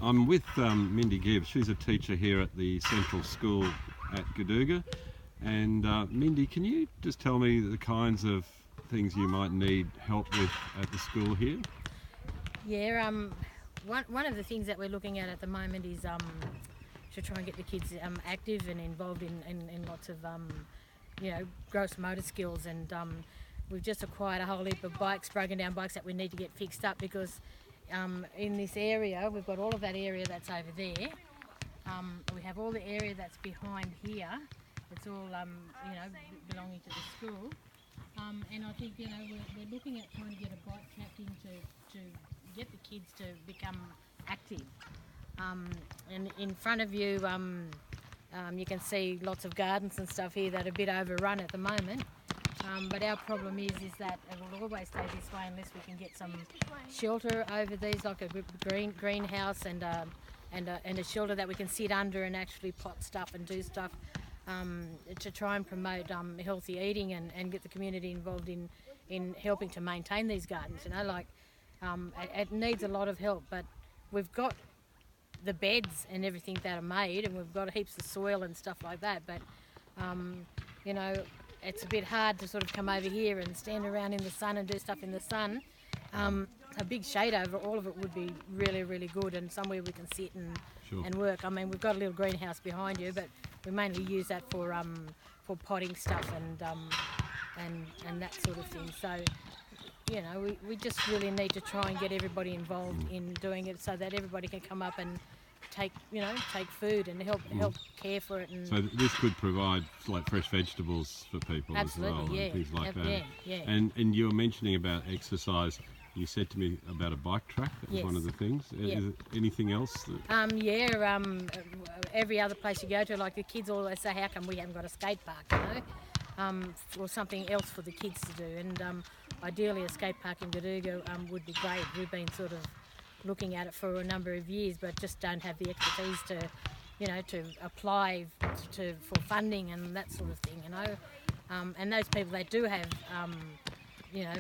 I'm with Mindy Gibbs. She's a teacher here at the Central School at Goodooga. And Mindy, can you just tell me the kinds of things you might need help with at the school here? Yeah, one of the things that we're looking at the moment is to try and get the kids active and involved in lots of gross motor skills, and we've just acquired a whole heap of bikes, broken down bikes that we need to get fixed up, because in this area we've got all of that area that's over there. We have all the area that's behind here. It's all belonging to the school, and I think we're looking at trying to get a bike tracked in to get the kids to become active. And in front of you, you can see lots of gardens and stuff here that are a bit overrun at the moment. But our problem is that it will always stay this way unless we can get some shelter over these, like a greenhouse and a shelter that we can sit under and actually pot stuff and do stuff to try and promote healthy eating and get the community involved in helping to maintain these gardens. It needs a lot of help, but we've got the beds and everything that are made, and we've got heaps of soil and stuff like that, but it's a bit hard to sort of come over here and stand around in the sun and do stuff in the sun. A big shade over all of it would be really, really good, and somewhere we can sit and work. I mean, we've got a little greenhouse behind you, but we mainly use that for potting stuff and that sort of thing. So, we just really need to try and get everybody involved in doing it, so that everybody can come up and take food and help care for it. And so this could provide like fresh vegetables for people as well, yeah, and things like that. Yeah. And you were mentioning about exercise. You said to me about a bike track. That was one of the things. Yeah. Is it anything else? Every other place you go to, like the kids always say, how come we haven't got a skate park, or something else for the kids to do? And ideally a skate park in Goodooga would be great. We've been sort of looking at it for a number of years, but just don't have the expertise to apply for funding and that sort of thing, and those people that do have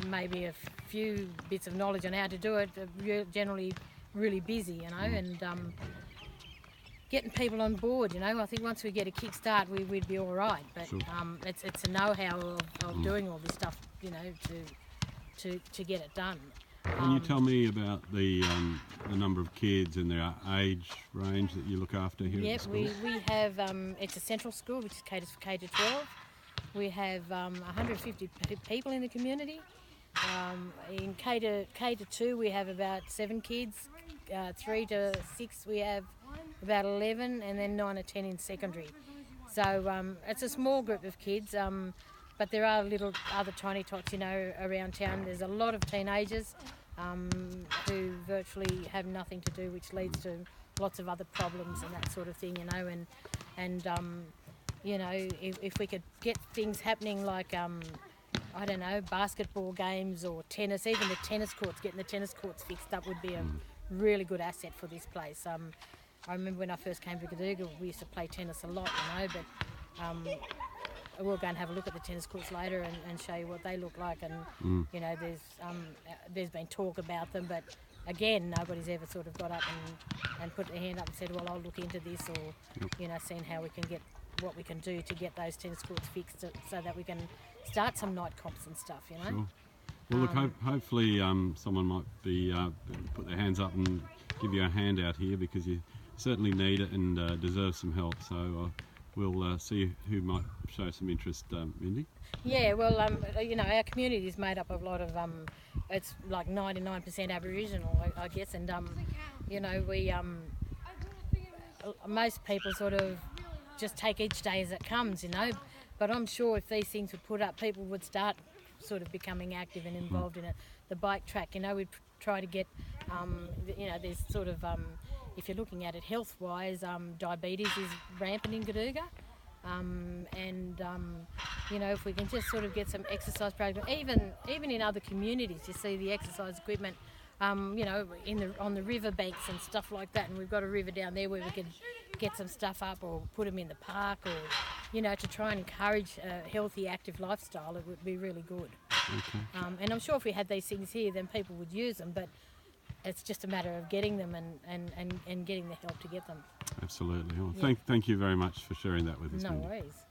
maybe a few bits of knowledge on how to do it are generally really busy, and getting people on board, I think once we get a kick start we'd be all right, but sure. It's a know-how of doing all this stuff, to get it done. Can you tell me about the number of kids and their age range that you look after here at the school? Yep, we have, it's a central school which is caters for K to 12. We have 150 people in the community. In K to 2 we have about 7 kids, 3 to 6 we have about 11, and then 9 or 10 in secondary. So it's a small group of kids, but there are little other tiny tots, around town. There's a lot of teenagers who virtually have nothing to do, which leads to lots of other problems and that sort of thing, if we could get things happening like, basketball games or tennis, even the tennis courts, getting the tennis courts fixed up would be a really good asset for this place. I remember when I first came to Goodooga, we used to play tennis a lot, but we'll go and have a look at the tennis courts later and show you what they look like, and there's been talk about them, but again nobody's ever sort of got up and put their hand up and said, well, I'll look into this, or seeing how we can get what we can do to get those tennis courts fixed so that we can start some night comps and stuff, Sure. Well, look, hopefully someone might be put their hands up and give you a hand out here, because you certainly need it and deserve some help. So we'll see who might show some interest, Mindy. Yeah, well, our community is made up of a lot of, it's like 99% Aboriginal, I guess, and we most people sort of just take each day as it comes, but I'm sure if these things were put up, people would start sort of becoming active and involved in it. The bike track, we'd try to get, there's sort of, if you're looking at it health-wise, diabetes is rampant in Goodooga, if we can just sort of get some exercise program, even in other communities, you see the exercise equipment, on the river banks and stuff like that, and we've got a river down there where we can get some stuff up or put them in the park, or to try and encourage a healthy, active lifestyle. It would be really good. Okay. And I'm sure if we had these things here, then people would use them, but it's just a matter of getting them and getting the help to get them. Absolutely. Well, Yeah. thank you very much for sharing that with us, No Mindy. worries.